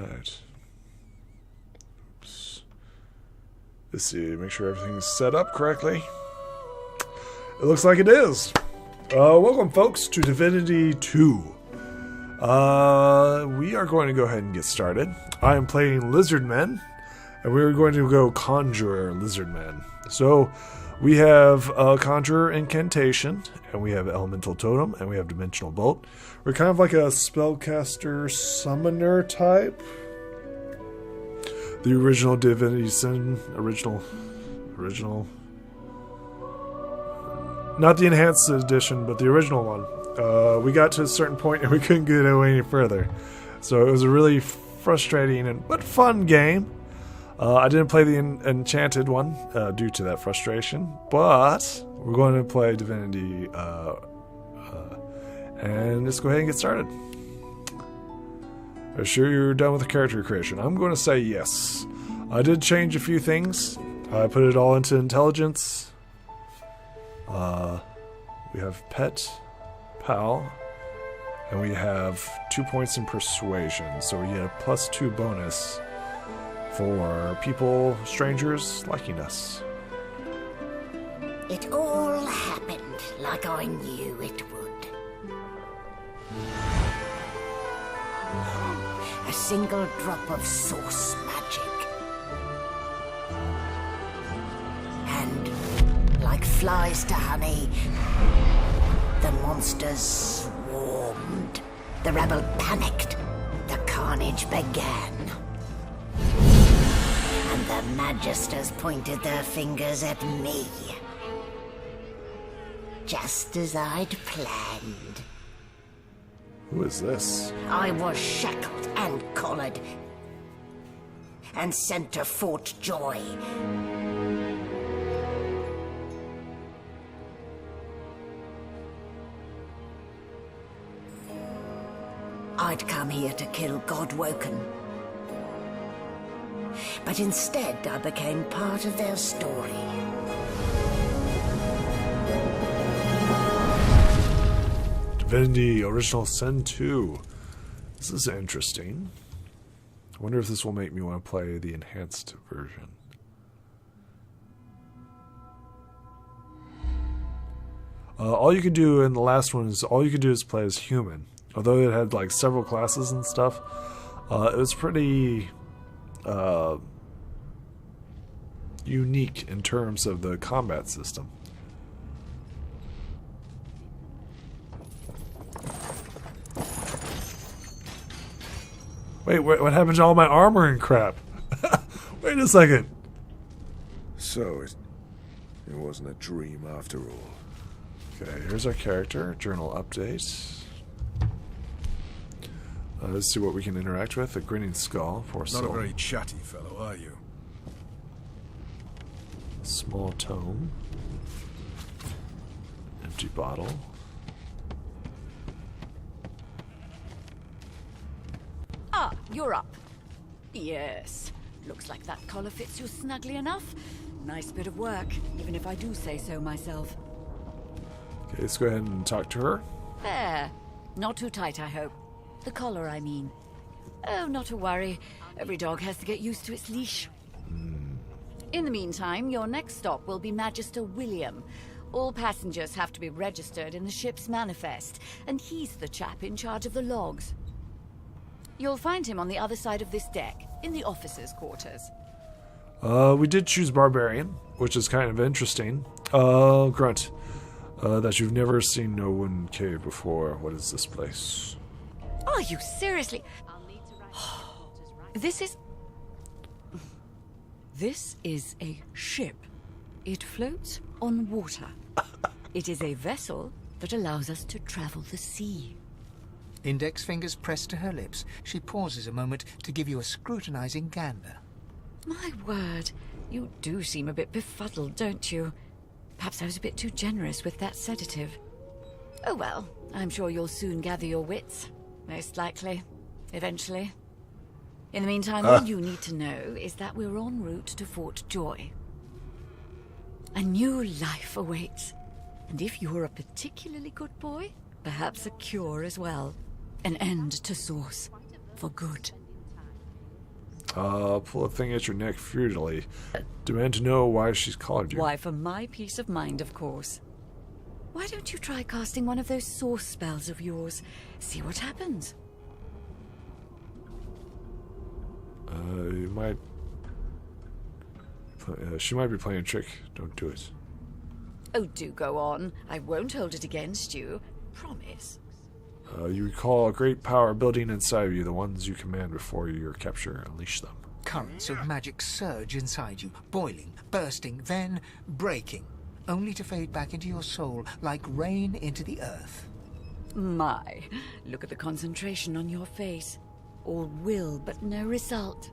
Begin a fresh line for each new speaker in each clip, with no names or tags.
Alright. Oops. Let's see, make sure everything's set up correctly. It looks like it is. Welcome, folks, to Divinity 2. We are going to go ahead and get started. I am playing Lizardmen, and we're going to go Conjurer Lizardman. So, we have Conjurer Incantation, and we have Elemental Totem, and we have Dimensional Bolt. We're kind of like a Spellcaster Summoner type. The original Divinity Sin, original. Not the enhanced edition, but the original one. We got to a certain point and we couldn't get away any further. So it was a really frustrating but fun game. I didn't play the enchanted one due to that frustration, but we're going to play Divinity, and let's go ahead and get started. Are you sure you're done with the character creation? I'm going to say yes. I did change a few things. I put it all into intelligence. We have pet, pal, and we have 2 points in persuasion, so we get a +2 bonus for people, strangers, liking us.
It all happened like I knew it would. A single drop of source magic. And like flies to honey, the monsters swarmed. The rebel panicked. The carnage began. And the magisters pointed their fingers at me. Just as I'd planned.
Who is this?
I was shackled and collared. And sent to Fort Joy. I'd come here to kill Godwoken. But instead, I became part of their story.
Divinity Original Sin 2. This is interesting. I wonder if this will make me want to play the enhanced version. All you could do in the last one is play as human. Although it had like several classes and stuff, it was pretty unique in terms of the combat system. Wait, what happened to all my armor and crap? Wait a second.
So it wasn't a dream after all.
Okay, here's our character. Journal update. Let's see what we can interact with. A grinning skull for soul.
Not a very chatty fellow, are you?
Small tome. Empty bottle.
Ah, you're up. Yes. Looks like that collar fits you snugly enough. Nice bit of work, even if I do say so myself.
Okay, let's go ahead and talk to her.
There. Not too tight, I hope. The collar, I mean. Oh, not to worry. Every dog has to get used to its leash. In the meantime, your next stop will be Magister William. All passengers have to be registered in the ship's manifest, and he's the chap in charge of the logs. You'll find him on the other side of this deck, in the officers' quarters.
We did choose Barbarian, which is kind of interesting. Grunt. That you've never seen no one cave before. What is this place?
Are you seriously? This is a ship. It floats on water. It is a vessel that allows us to travel the sea.
Index fingers pressed to her lips, she pauses a moment to give you a scrutinizing gander.
My word, you do seem a bit befuddled, don't you? Perhaps I was a bit too generous with that sedative. Oh well, I'm sure you'll soon gather your wits. Most likely. Eventually. In the meantime, all you need to know is that we're en route to Fort Joy. A new life awaits. And if you're a particularly good boy, perhaps a cure as well. An end to Source. For good.
Pull a thing at your neck futilely. Demand to know why she's called you.
Why, for my peace of mind, of course. Why don't you try casting one of those source spells of yours? See what happens.
You might... she might be playing a trick. Don't do it.
Oh, do go on. I won't hold it against you. Promise.
You recall a great power building inside of you, the ones you command before your capture. Unleash them.
Currents of magic surge inside you, boiling, bursting, then breaking, only to fade back into your soul like rain into the earth.
My, look at the concentration on your face. All will, but no result.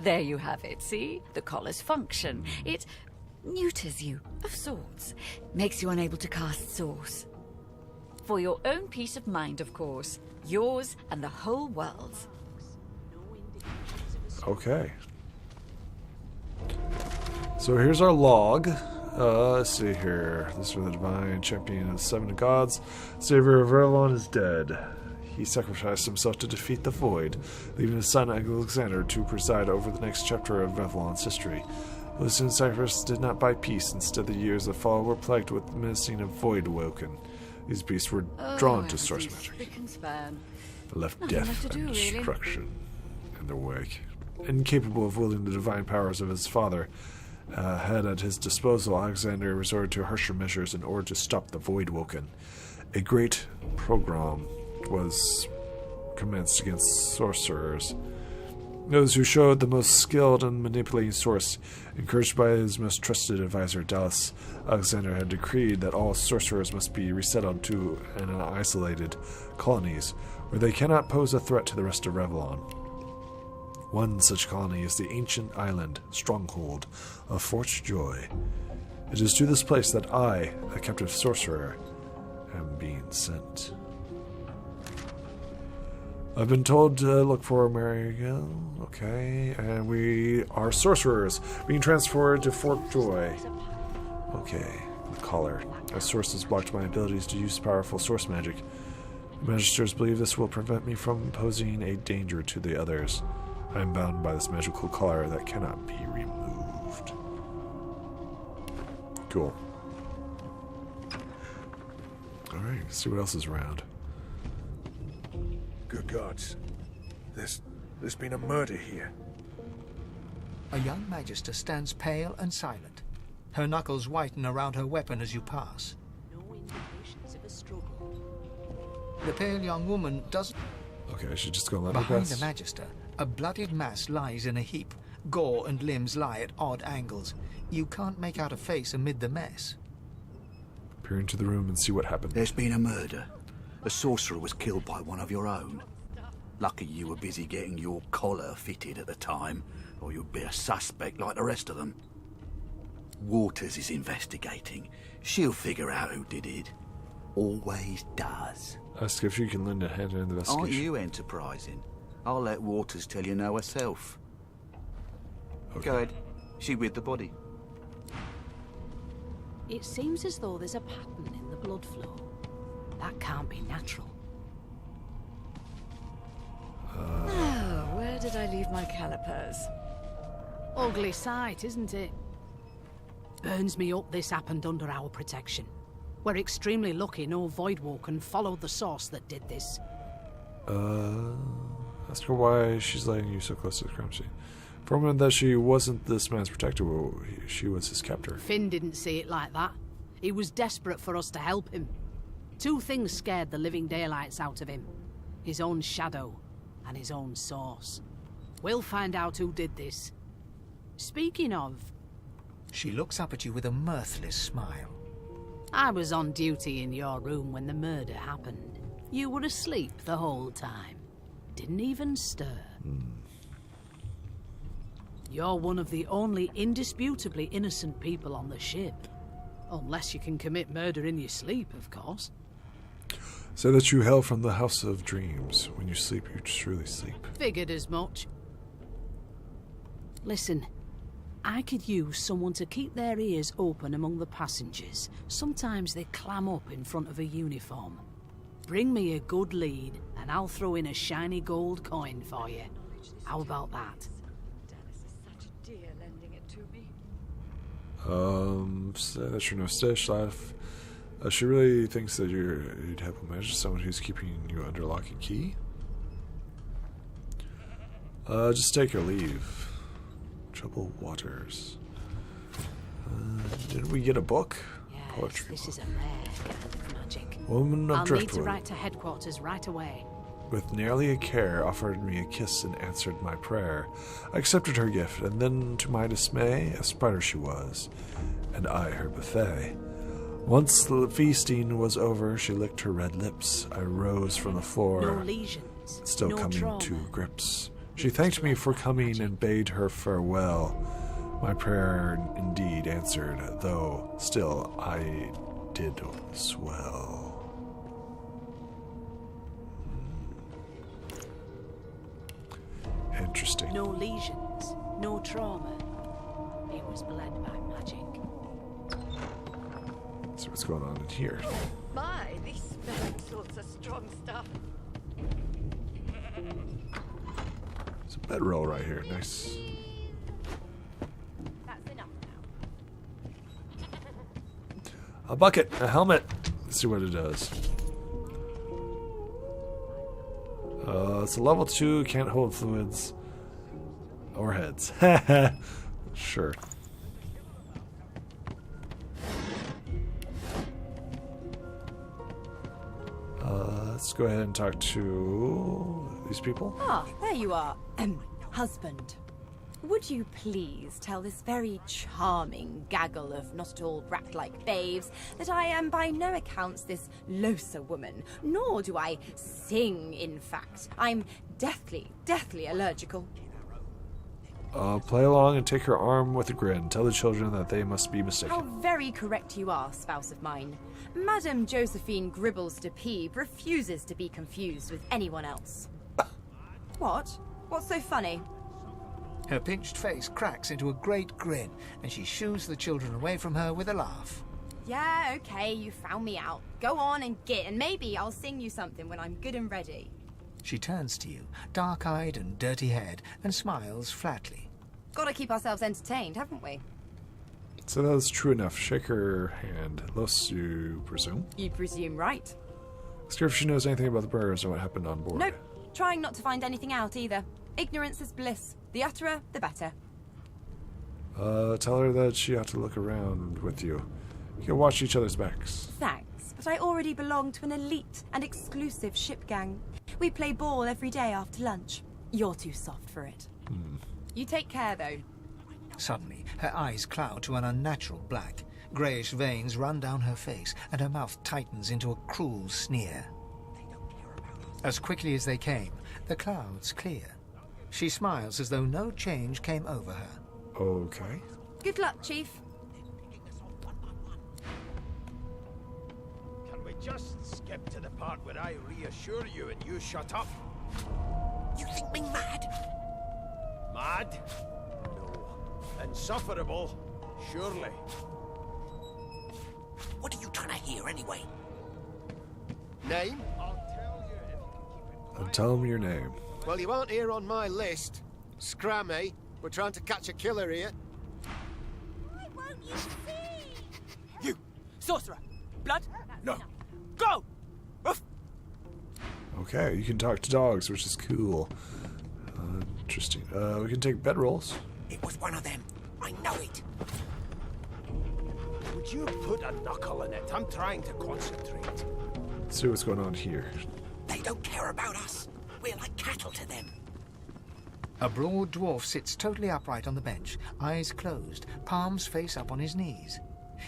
There you have it, see? The collar's function. It neuters you, of sorts. Makes you unable to cast source. For your own peace of mind, of course. Yours and the whole world's.
Okay. So here's our log. Let's see here. This is for the divine champion of the seven gods. Savior of Revlon is dead. He sacrificed himself to defeat the Void, leaving his son Alexander to preside over the next chapter of Revlon's history. Lucian's sacrifice did not buy peace. Instead, the years that followed were plagued with the menacing of Void awoken. These beasts were drawn to source magic. They left death and destruction in their wake. Incapable of wielding the divine powers of his father, had at his disposal, Alexander resorted to harsher measures in order to stop the Void woken. A great pogrom was commenced against sorcerers. Those who showed the most skilled in manipulating source, encouraged by his most trusted advisor, Dallas, Alexander had decreed that all sorcerers must be resettled to an isolated colonies, where they cannot pose a threat to the rest of Revlon. One such colony is the ancient island stronghold of Fort Joy. It is to this place that I, a captive sorcerer, am being sent. I've been told to look for Marigo. Okay, and we are sorcerers being transferred to Fort Joy. Okay, the collar. My source has blocked my abilities to use powerful source magic. The magisters believe this will prevent me from posing a danger to the others. I am bound by this magical collar that cannot be removed. Cool. Alright, let's see what else is around.
Good gods. There's been a murder here.
A young magister stands pale and silent. Her knuckles whiten around her weapon as you pass.
No indications of a struggle.
The pale young woman doesn't...
Okay, I should just go let me
Behind
pass.
the magister, a bloodied mass lies in a heap. Gore and limbs lie at odd angles. You can't make out a face amid the mess.
Peer into the room and see what happened.
There's been a murder. A sorcerer was killed by one of your own. Lucky you were busy getting your collar fitted at the time, or you'd be a suspect like the rest of them. Waters is investigating. She'll figure out who did it. Always does.
Ask if you can lend a hand in the investigation.
Aren't you enterprising? I'll let Waters tell you now herself.
Okay.
Go ahead. She with the body.
It seems as though there's a pattern in the blood flow. That can't be natural.
Oh, where did I leave my calipers?
Ugly sight, isn't it? Burns me up this happened under our protection. We're extremely lucky no Voidwoken followed the source that did this.
Ask her why she's letting you so close to the crime scene. From it that she wasn't this man's protector, she was his captor.
Finn didn't see it like that. He was desperate for us to help him. Two things scared the living daylights out of him. His own shadow and his own source. We'll find out who did this. Speaking of,
She looks up at you with a mirthless smile.
I was on duty in your room when the murder happened. You were asleep the whole time. Didn't even stir. You're one of the only indisputably innocent people on the ship. Unless you can commit murder in your sleep, of course.
Say that you hail from the House of Dreams. When you sleep, you truly sleep.
Figured as much. Listen, I could use someone to keep their ears open among the passengers. Sometimes they clam up in front of a uniform. Bring me a good lead, and I'll throw in a shiny gold coin for you. How about that?
Dennis is such a dear lending it to me.
So that's your no stitch life. She really thinks that you'd help imagine someone who's keeping you under lock and key. Just take your leave. Troubled waters. Didn't we get a book?
Yes,
Poetry
this
book.
is a rare kind of magic.
Woman of
I'll need to
Driftwood,
write to headquarters right away.
with nearly a care, offered me a kiss and answered my prayer. I accepted her gift, and then, to my dismay, a spider she was, and I her buffet. Once the feasting was over, she licked her red lips. I rose from the floor,
No lesions.
still
no
coming
trauma.
to grips. She thanked me for coming and bade her farewell. My prayer indeed answered, though still I did swell. Interesting.
No lesions. No trauma. It was bled by magic.
So what's going on in here?
My, these spelling salts are strong stuff.
It's a bedroll right here. Nice.
That's enough now.
A bucket, a helmet. Let's see what it does. It's a level 2, can't hold fluids or heads. Sure. Let's go ahead and talk to these people.
Ah, there you are. Husband. Would you please tell this very charming gaggle of not at all brat-like babes that I am by no accounts this loser woman, nor do I sing, in fact. I'm deathly allergical.
Play along and take her arm with a grin. Tell the children that they must be mistaken.
How very correct you are, spouse of mine. Madame Josephine Gribbles de Peeb refuses to be confused with anyone else. What? What's so funny?
Her pinched face cracks into a great grin, and she shoos the children away from her with a laugh.
Yeah, okay, you found me out. Go on and git, and maybe I'll sing you something when I'm good and ready.
She turns to you, dark-eyed and dirty-haired, and smiles flatly.
Gotta keep ourselves entertained, haven't we?
So that's true enough. Shake her hand. Los, you presume?
You presume right.
Ask her if she knows anything about the birds and what happened on board.
Nope. Trying not to find anything out either. Ignorance is bliss. The utterer, the better.
Tell her that she ought to look around with you. You can watch each other's backs.
Thanks, but I already belong to an elite and exclusive ship gang. We play ball every day after lunch. You're too soft for it. You take care, though.
Suddenly, her eyes cloud to an unnatural black. Greyish veins run down her face, and her mouth tightens into a cruel sneer. As quickly as they came, the clouds clear. She smiles as though no change came over her.
Okay.
Good luck, Chief.
Can we just skip to the part where I reassure you and you shut up?
You think me mad?
Mad? No. Insufferable? Surely.
What are you trying to hear anyway?
Name? I'll tell you if you can keep it.
Tell him your name.
Well, you aren't here on my list. Scram, eh? We're trying to catch a killer here.
Why won't you see?
You! Sorcerer! Blood?
No.
Go!
Okay, you can talk to dogs, which is cool. Interesting. We can take bedrolls.
It was one of them. I know it.
Would you put a knuckle in it? I'm trying to concentrate.
Let's see what's going on here.
They don't care about us. We're like cattle to them.
A broad dwarf sits totally upright on the bench, eyes closed, palms face up on his knees.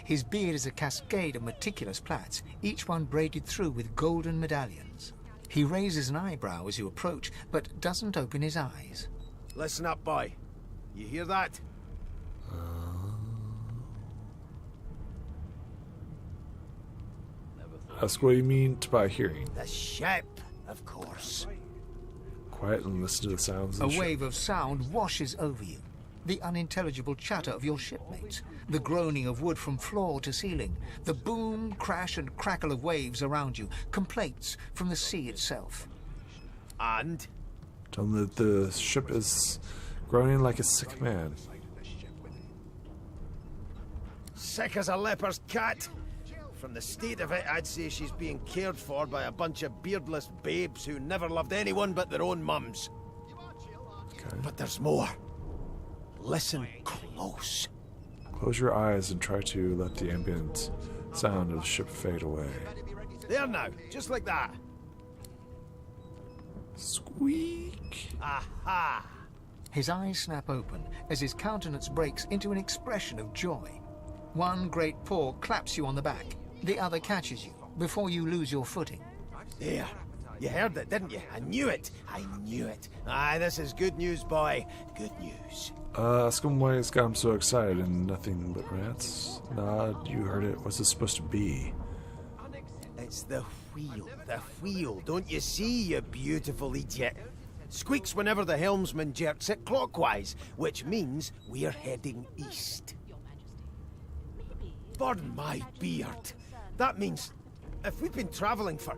His beard is a cascade of meticulous plaits, each one braided through with golden medallions. He raises an eyebrow as you approach, but doesn't open his eyes.
Listen up, boy. You hear that?
Ask what you mean by hearing.
The ship, of course.
Quiet and listen to the sounds
A
of the ship.
wave of sound washes over you. The unintelligible chatter of your shipmates, the groaning of wood from floor to ceiling, the boom, crash and crackle of waves around you, complaints from the sea itself.
And?
Tell him that the ship is groaning like a sick man.
Sick as a leper's cat. From the state of it, I'd say she's being cared for by a bunch of beardless babes who never loved anyone but their own mums.
Okay.
But there's more. Listen close.
Close your eyes and try to let the ambient sound of the ship fade away.
There now, just like that.
Squeak.
Aha!
His eyes snap open as his countenance breaks into an expression of joy. One great paw claps you on the back. The other catches you before you lose your footing.
There. You heard it, didn't you? I knew it. I knew it. Aye, this is good news, boy. Good news.
Ask him why he's got him so excited and nothing but rats. Nah, you heard it. What's it supposed to be?
It's the wheel. The wheel. Don't you see, you beautiful idiot? Squeaks whenever the helmsman jerks it clockwise, which means we're heading east. Burn my beard. That means if we've been travelling for,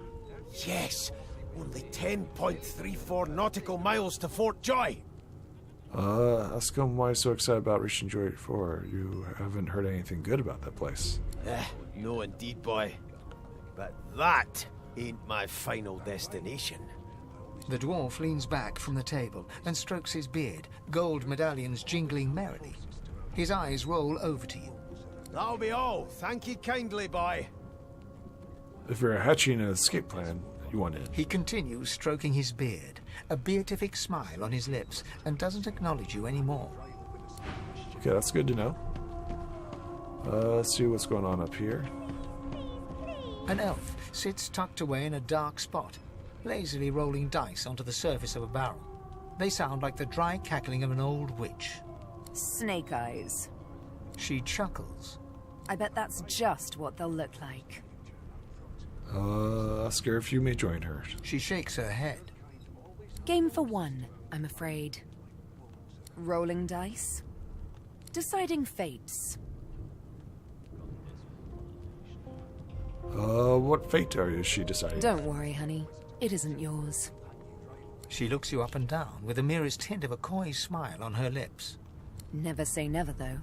yes, only 10.34 nautical miles to Fort Joy.
Ask him why he's so excited about reaching Joy 4. You haven't heard anything good about that place.
No indeed, boy. But that ain't my final destination.
The dwarf leans back from the table and strokes his beard, gold medallions jingling merrily. His eyes roll over to you.
That'll be all. Thank you kindly, boy.
If you're hatching an escape plan, you want in.
He continues stroking his beard, a beatific smile on his lips, and doesn't acknowledge you anymore.
Okay, that's good to know. Let's see what's going on up here.
An elf sits tucked away in a dark spot, lazily rolling dice onto the surface of a barrel. They sound like the dry cackling of an old witch.
Snake eyes.
She chuckles.
I bet that's just what they'll look like.
Ask her if you may join her.
She shakes her head.
Game for one, I'm afraid. Rolling dice. Deciding fates.
What fate is she deciding?
Don't worry, honey. It isn't yours.
She looks you up and down with the merest hint of a coy smile on her lips.
Never say never, though.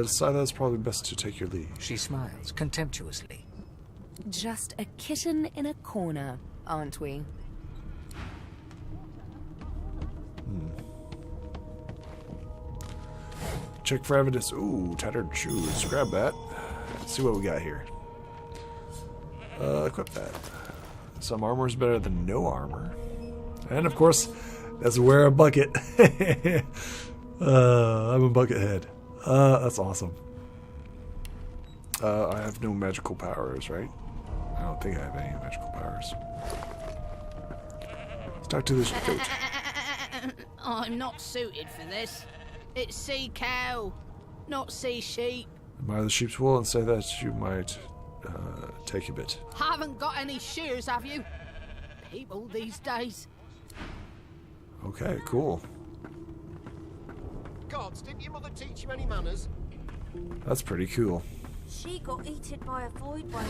Decide that it's probably best to take your lead.
She smiles contemptuously.
Just a kitten in a corner, aren't we?
Check for evidence. Ooh, tattered shoes. Grab that. Let's see what we got here. Equip that. Some armor is better than no armor. And of course, that's wear a bucket. I'm a bucket head. That's awesome. I have no magical powers, right? I don't think I have any magical powers. Let's talk to this coach.
I'm not suited for this. It's sea cow, not sea sheep.
Admire the sheep's wool and say that you might take a bit.
Haven't got any shears, have you? People these days.
Okay, cool.
Gods, didn't your mother teach you any manners?
That's pretty cool.
She got eaten by a void one.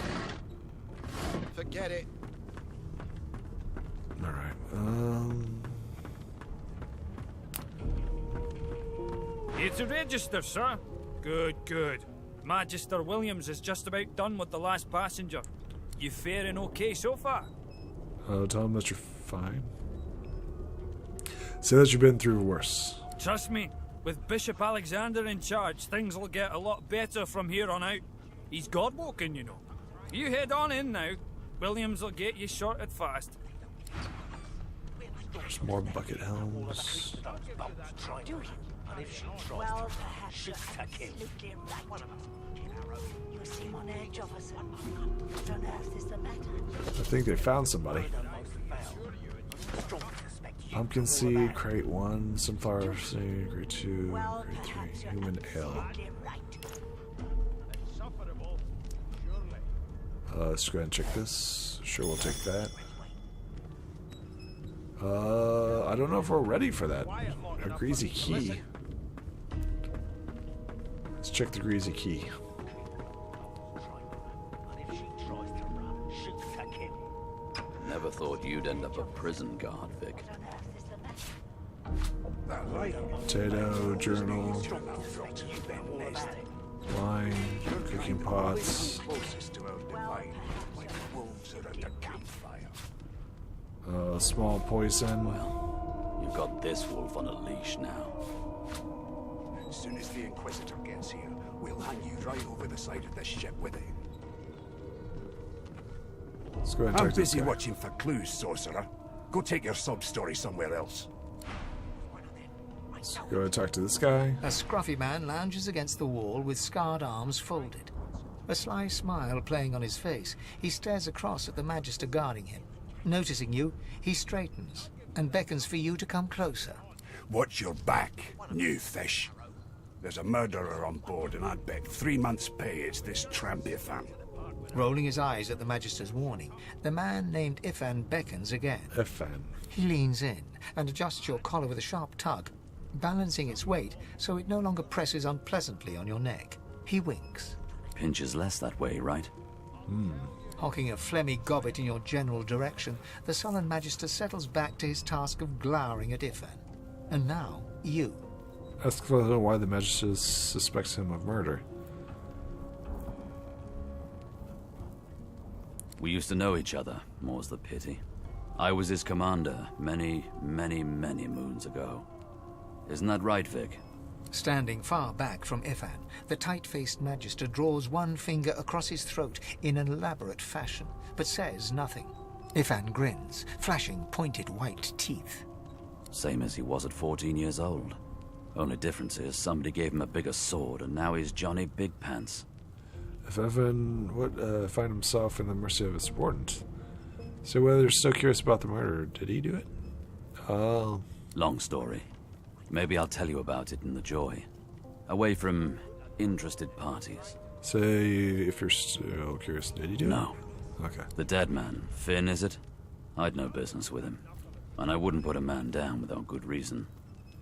Forget it.
Alright,
Here to register, sir. Good, good. Magister Williams is just about done with the last passenger. You faring okay so far?
tell him that you're fine. Say that you've been through worse.
Trust me, with Bishop Alexander in charge, things will get a lot better from here on out. He's God-woken, you know. You head on in now. Williams will get you sorted fast.
There's more bucket helms.
Well, perhaps absolutely right. You seem on edge of us. What on earth is the matter?
I think they found somebody. Pumpkin seed, crate 1, sunflower seed, crate 2, crate 3, human ale. Let's go ahead and check this. Sure, we'll take that. I don't know if we're ready for that. A greasy key. Let's check the greasy key.
Never thought you'd end up a prison guard, Vic.
Potato, journal, wine, cooking pots. Small poison.
Well, you've got this wolf on a leash now.
As soon as the Inquisitor gets here, we'll hand you right over the side of this ship with it.
Let's go ahead and
I'm
talk to this
busy
guy.
watching for clues, sorcerer. Go take your sub-story somewhere else.
Let's go ahead and talk to this guy.
A scruffy man lounges against the wall with scarred arms folded. A sly smile playing on his face, he stares across at the Magister guarding him. Noticing you, he straightens and beckons for you to come closer.
Watch your back, new fish. There's a murderer on board, and I'd bet 3 months' pay it's this tramp Ifan.
Rolling his eyes at the Magister's warning, the man named Ifan beckons again.
Ifan.
He leans in and adjusts your collar with a sharp tug, balancing its weight so it no longer presses unpleasantly on your neck. He winks.
Pinches less that way, right?
Hocking a phlegmy gobbet in your general direction, the sullen Magister settles back to his task of glowering at Ifan. And now, you.
Ask why the Magister suspects him of murder.
We used to know each other, more's the pity. I was his commander many, many, many moons ago. Isn't that right, Vic?
Standing far back from Ifan, the tight-faced Magister draws one finger across his throat in an elaborate fashion, but says nothing. Ifan grins, flashing pointed white teeth.
Same as he was at 14 years old. Only difference is somebody gave him a bigger sword, and now he's Johnny Big Pants.
If Evan would find himself in the mercy of his subordinate. So whether you're still curious about the murder, did he do it?
Long story. Maybe I'll tell you about it in the Joy. Away from interested parties.
Say, if you're still curious, did he do it?
No.
Okay.
The dead man, Finn, is it? I'd no business with him. And I wouldn't put a man down without good reason.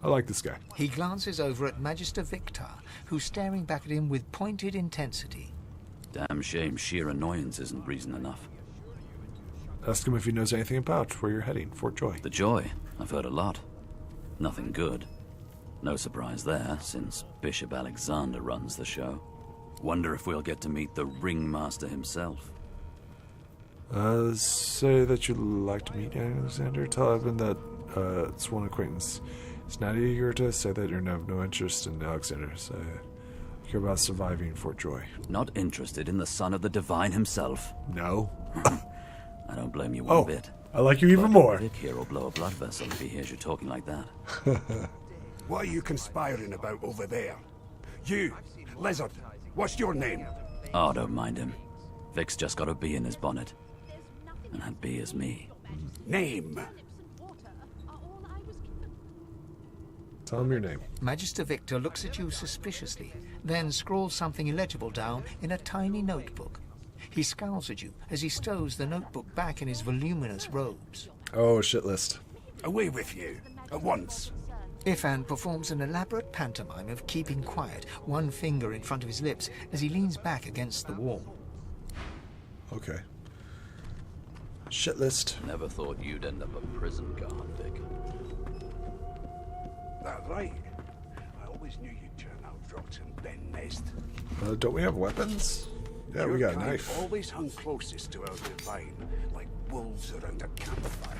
I like this guy.
He glances over at Magister Victor, who's staring back at him with pointed intensity.
Damn shame sheer annoyance isn't reason enough.
Ask him if he knows anything about where you're heading, Fort Joy.
The Joy? I've heard a lot. Nothing good. No surprise there, since Bishop Alexander runs the show. Wonder if we'll get to meet the ringmaster himself.
Say that you'd like to meet Alexander. Tell Evan that it's one acquaintance. It's not eager to say that you have no interest in Alexander. Say you care about surviving Fort Joy.
Not interested in the son of the divine himself?
No.
I don't blame you one bit.
I like you even more.
Vic here will blow a blood vessel if he hears you talking like that.
What are you conspiring about over there? You, Lizard, what's your name?
Oh, don't mind him. Vic's just got a bee in his bonnet. And that bee is me.
Name?
Tell him your name.
Magister Victor looks at you suspiciously, then scrawls something illegible down in a tiny notebook. He scowls at you as he stows the notebook back in his voluminous robes.
Oh, shit list.
Away with you, at once.
Ifan performs an elaborate pantomime of keeping quiet, one finger in front of his lips as he leans back against the wall.
Okay. Shit list.
Never thought you'd end up a prison guard, Vic.
That right? I always knew you'd turn out rotten, Ben Nest.
Don't we have weapons? Yeah, we got a
Your
knife.
kind always hung closest to our divine, like wolves around a campfire.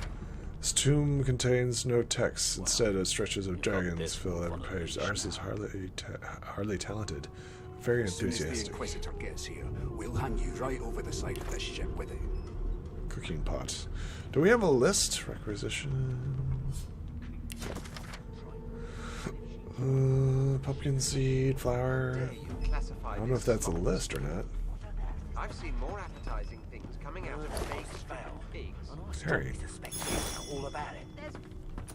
This tomb contains no text. Instead, stretches of dragons fill every page. Ours is hardly talented, very
As soon as the
enthusiastic.
Inquisitor gets here, we'll hand you right over the side of this ship with it.
Cooking pot. Do we have a list? Requisition. Pumpkin seed, flour. I don't know if that's a list or not.
I've seen more appetizing things coming out of fake figs.
Harry.
All about it.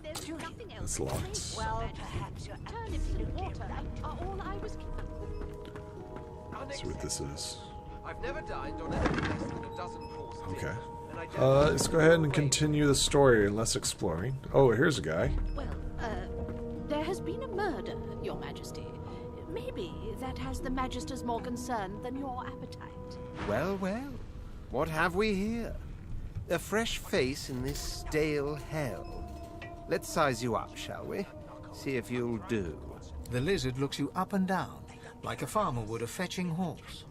There's nothing else.
That's locked.
Well, perhaps your turnips in water are all I was.
Let's see what this is.
I've never dined on anything less than a dozen courses.
Okay. Let's go ahead and continue the story and less exploring. Oh, here's a guy.
Well, there has been a murder, Your Majesty. Maybe that has the Magisters more concerned than your appetite.
Well, well. What have we here? A fresh face in this stale hell. Let's size you up, shall we? See if you'll do.
The lizard looks you up and down, like a farmer would a fetching horse.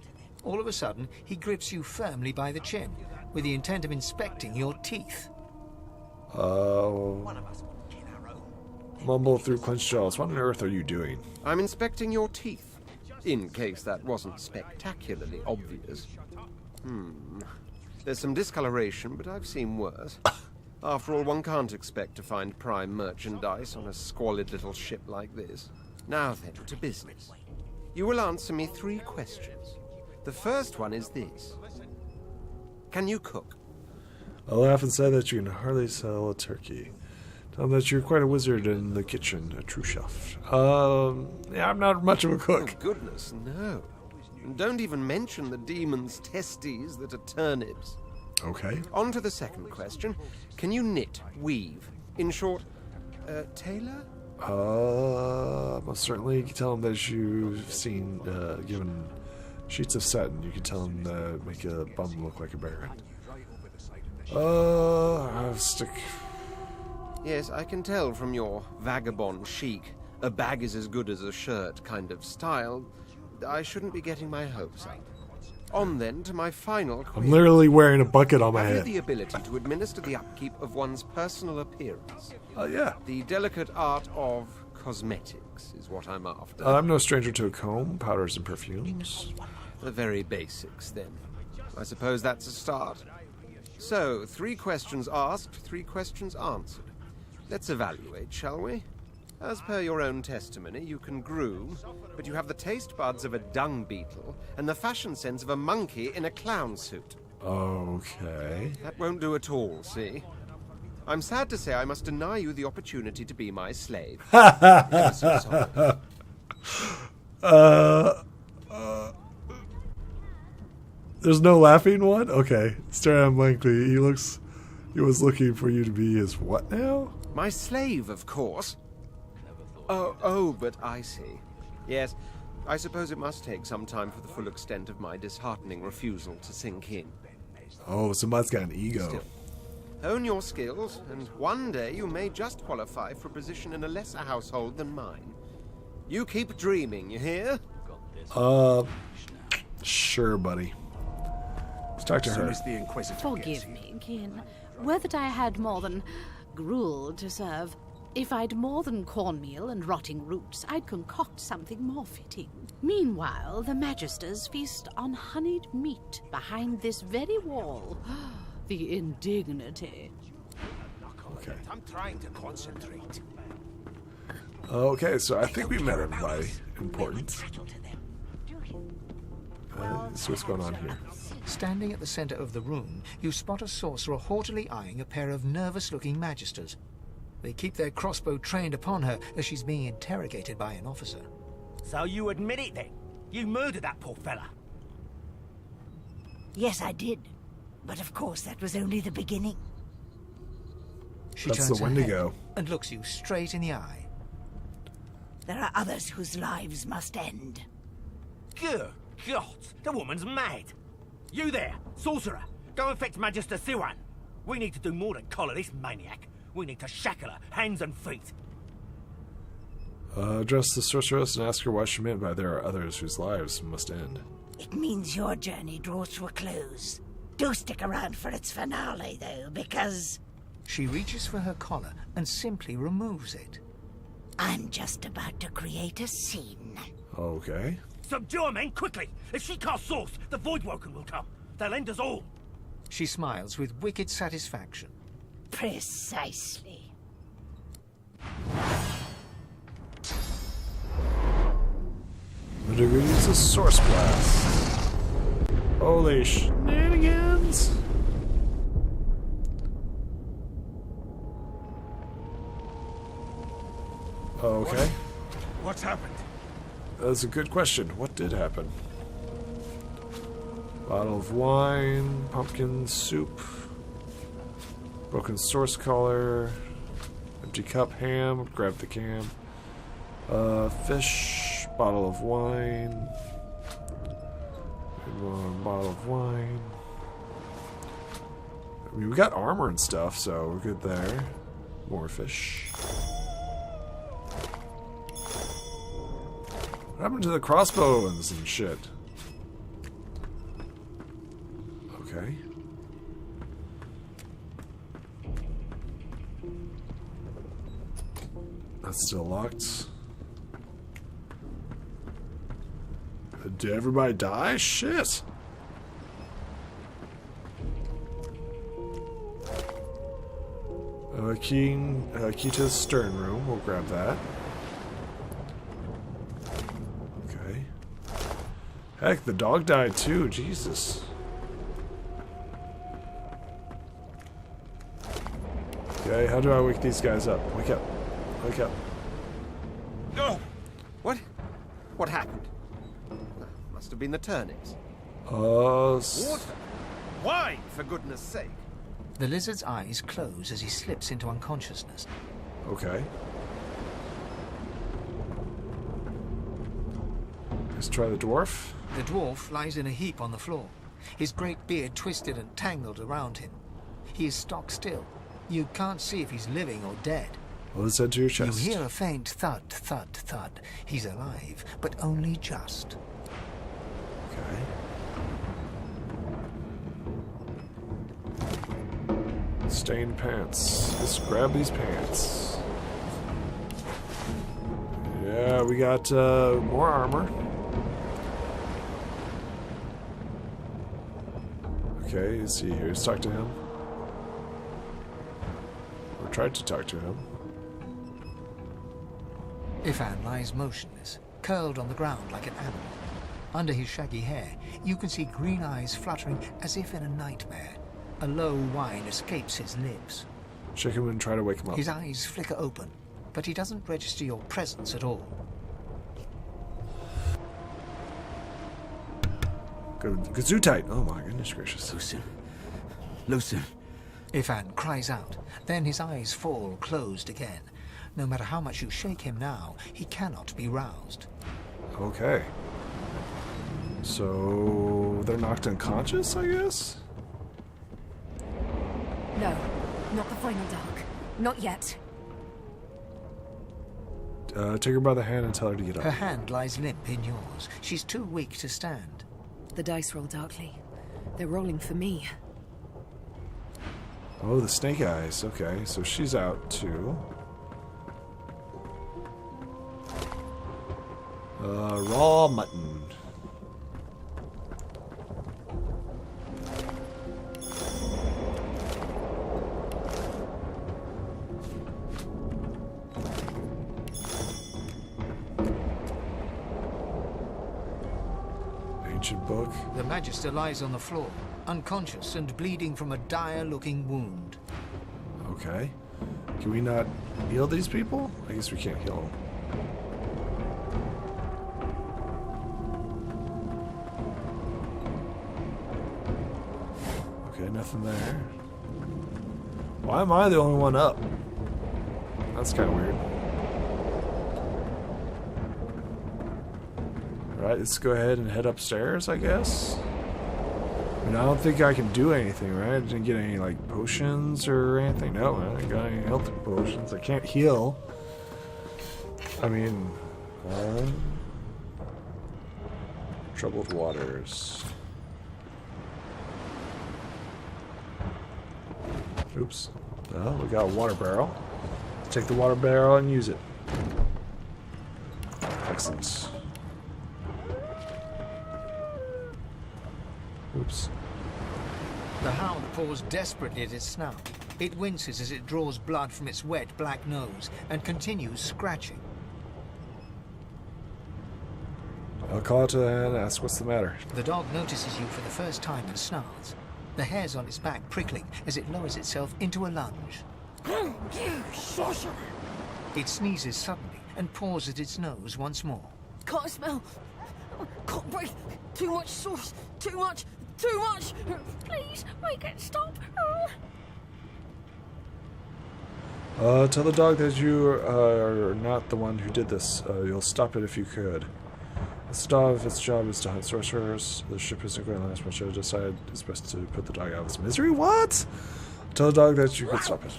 All of a sudden, he grips you firmly by the chin, with the intent of inspecting your teeth.
Mumble through clenched jaws. What on earth are you doing?
I'm inspecting your teeth, in case that wasn't spectacularly obvious. There's some discoloration, but I've seen worse. After all, one can't expect to find prime merchandise on a squalid little ship like this. Now then, to business. You will answer me 3 questions. The first one is this. Can you cook?
I laugh and say that you can hardly sell a turkey. Tell them that you're quite a wizard in the kitchen, a true chef. Yeah, I'm not much of a cook.
Oh, goodness, no. And don't even mention the demon's testes that are turnips.
Okay.
On to the second question. Can you knit, weave? In short, tailor?
Most certainly. You can tell them that you've seen, given sheets of satin. You can tell them that make a bum look like a baron. Stick.
Yes, I can tell from your vagabond chic, a bag is as good as a shirt kind of style. I shouldn't be getting my hopes up. On then to my final query.
I'm literally wearing a bucket on my
Have
head.
you the ability to administer the upkeep of one's personal appearance?
Yeah.
The delicate art of cosmetics is what I'm after.
I'm no stranger to a comb, powders, and perfumes.
The very basics, then. I suppose that's a start. So, 3 questions asked, 3 questions answered. Let's evaluate, shall we? As per your own testimony, you can groom, but you have the taste buds of a dung beetle and the fashion sense of a monkey in a clown suit.
Okay.
That won't do at all, see? I'm sad to say I must deny you the opportunity to be my slave. Ever so sorry.
There's no laughing one? Okay. Stare at him blankly. He was looking for you to be his what now?
My slave, of course. Oh, but I see. Yes, I suppose it must take some time for the full extent of my disheartening refusal to sink in.
Oh, somebody's got an ego.
Still, hone your skills, and one day you may just qualify for a position in a lesser household than mine. You keep dreaming, you hear?
Sure, buddy. Let's talk to her.
The Inquisitor
Forgive me, kin. Were that I had more than gruel to serve. If I'd more than cornmeal and rotting roots, I'd concoct something more fitting. Meanwhile, the Magisters feast on honeyed meat behind this very wall. The indignity.
Okay.
I'm trying to concentrate.
Okay, so I think we met everybody important. So what's going on here?
Standing at the center of the room, you spot a sorcerer haughtily eyeing a pair of nervous-looking Magisters. They keep their crossbow trained upon her as she's being interrogated by an officer.
So you admit it then? You murdered that poor fella?
Yes, I did. But of course, that was only the beginning.
She
That's
turns
the
her head
Wendigo.
and looks you straight in the eye.
There are others whose lives must end.
Good God, the woman's mad. You there, sorcerer, go and fetch Magister Siwan. We need to do more than collar this maniac. We need to shackle her, hands and feet.
Address the sorceress and ask her what she meant by there are others whose lives must end.
It means your journey draws to a close. Do stick around for its finale, though, because
She reaches for her collar and simply removes it.
I'm just about to create a scene.
Okay.
Subdue her, men, quickly! If she casts source, the Voidwoken will come. They'll end us all.
She smiles with wicked satisfaction.
Precisely.
The degree is a source blast. Holy shenanigans! Okay.
What's happened?
That's a good question. What did happen? Bottle of wine, pumpkin soup, broken source collar, empty cup, ham, grab the can, fish, bottle of wine, bottle of wine, I mean, we got armor and stuff, so we're good there. More fish. What happened to the crossbows and shit? Okay. That's still locked. Did everybody die? Shit. Key to the stern room. We'll grab that. Okay. Heck, the dog died too. Jesus. Okay, how do I wake these guys up? Wake up. Wake up.
No! What? What happened? Must have been the turnips. Water? Why, for goodness sake?
The lizard's eyes close as he slips into unconsciousness.
Okay. Let's try the dwarf.
The dwarf lies in a heap on the floor, his great beard twisted and tangled around him. He is stock still. You can't see if he's living or dead.
Well, let's head to your chest.
You hear a faint thud, thud, thud. He's alive, but only just.
Okay. Stained pants. Let's grab these pants. Yeah, we got more armor. Okay, let's see here. Let's talk to him. Or tried to talk to him.
Ifan lies motionless, curled on the ground like an animal. Under his shaggy hair, you can see green eyes fluttering as if in a nightmare. A low whine escapes his lips.
Shake him and try to wake him up.
His eyes flicker open, but he doesn't register your presence at all.
Kazoo tight. Oh my goodness gracious.
Lucien. Lucien.
Ifan cries out. Then his eyes fall closed again. No matter how much you shake him now, he cannot be roused.
Okay. So they're knocked unconscious, I guess?
No, not the final dark. Not yet.
Take her by the hand and tell her to get up.
Her hand lies limp in yours. She's too weak to stand.
The dice roll darkly. They're rolling for me.
Oh, the snake eyes. Okay, so she's out too. Raw mutton. Ancient book.
The Magister lies on the floor, unconscious and bleeding from a dire-looking wound.
Okay. Can we not heal these people? I guess we can't heal them. Okay, nothing there. Why am I the only one up? That's kind of weird. Alright, let's go ahead and head upstairs, I guess. I mean, I don't think I can do anything, right? I didn't get any, like, potions or anything. No, I didn't got any health potions. I can't heal. I mean, troubled waters. Oops. Well, we got a water barrel. Let's take the water barrel and use it. Excellent. Oops.
The hound paws desperately at its snout. It winces as it draws blood from its wet black nose and continues scratching.
I'll call it to the hand and ask what's the matter.
The dog notices you for the first time and snarls. The hairs on its back prickling as it lowers itself into a lunge.
You sorcerer!
It sneezes suddenly and paws at its nose once more.
Can't smell. Can't breathe. Too much sauce. Too much. Too much. Please make it stop.
Tell the dog that you are not the one who did this. You'll stop it if you could. This dog, its job is to hunt sorcerers. The ship isn't going to last much. I decided it's best to put the dog out of its misery. What? Tell the dog that you can stop it.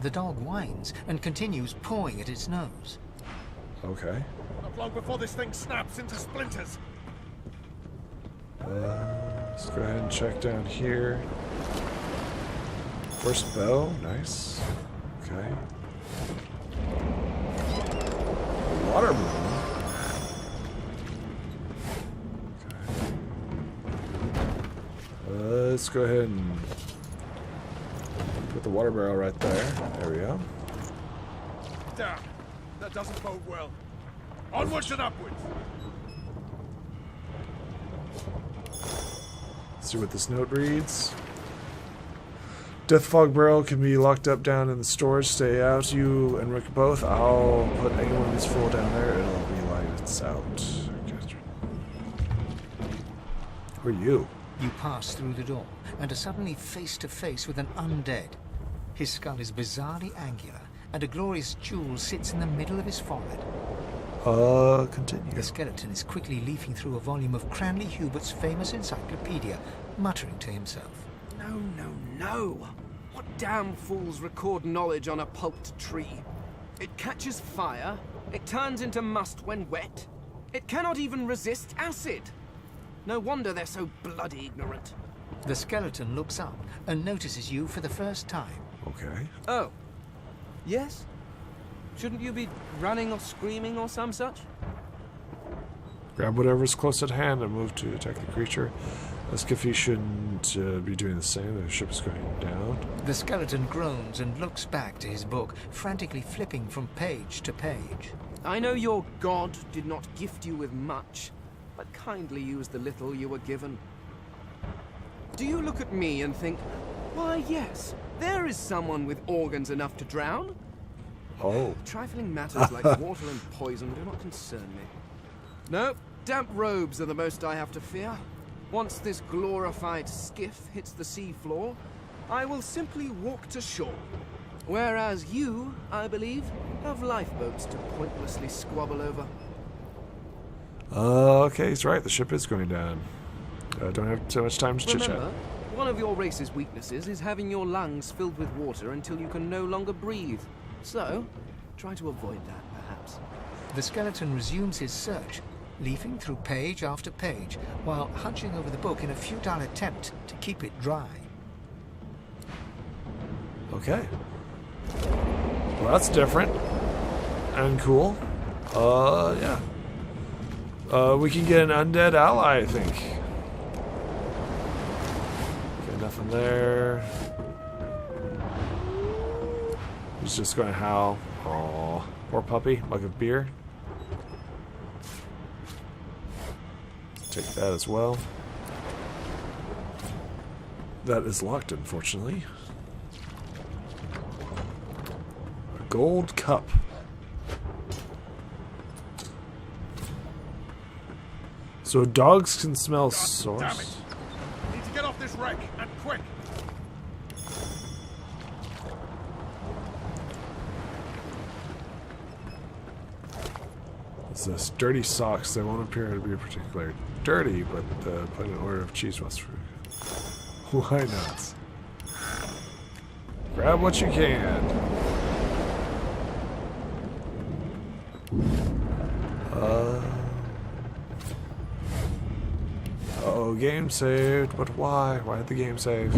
The dog whines and continues pawing at its nose.
Okay.
Not long before this thing snaps into splinters.
Let's go ahead and check down here. First bell, nice. Okay. Water balloon. Okay. Let's go ahead and put the water barrel right there. There we go.
Damn, that doesn't bode well. Onwards and upwards.
Let's see what this note reads. Death Fog Barrel can be locked up down in the storage. Stay out, you and Rick both. I'll put anyone who's full down there. It'll be lights out. Who are you?
You pass through the door and are suddenly face to face with an undead. His skull is bizarrely angular, and a glorious jewel sits in the middle of his forehead.
Continue.
The skeleton is quickly leafing through a volume of Cranley Hubert's famous encyclopedia, muttering to himself.
No, no, no! What damn fools record knowledge on a pulped tree? It catches fire, it turns into must when wet, it cannot even resist acid! No wonder they're so bloody ignorant.
The skeleton looks up and notices you for the first time.
Okay.
Oh. Yes? Shouldn't you be running or screaming or some such?
Grab whatever's close at hand and move to attack the creature. Ask if he shouldn't be doing the same. The ship is going down.
The skeleton groans and looks back to his book, frantically flipping from page to page.
I know your god did not gift you with much, but kindly use the little you were given. Do you look at me and think, why yes, there is someone with organs enough to drown?
Oh.
Trifling matters like water and poison do not concern me. No, damp robes are the most I have to fear. Once this glorified skiff hits the sea floor, I will simply walk to shore. Whereas you, I believe, have lifeboats to pointlessly squabble over.
Okay, he's right. The ship is going down. Don't have too much time to chit-chat.
Remember, one of your race's weaknesses is having your lungs filled with water until you can no longer breathe. So, try to avoid that, perhaps.
The skeleton resumes his search, leafing through page after page, while hunching over the book in a futile attempt to keep it dry.
Okay. Well, that's different. And cool. Yeah. We can get an undead ally, I think. Okay, nothing there. He's just going to howl. Aww. Poor puppy. Mug of beer. Take that as well. That is locked, unfortunately. A gold cup. So dogs can smell source.
Damn it! Need to get off this wreck, and quick!
What's this? Dirty socks. They won't appear to be particularly dirty, but put an order of cheese west for. Why not? Grab what you can. Oh, game saved, but why? Why did the game save?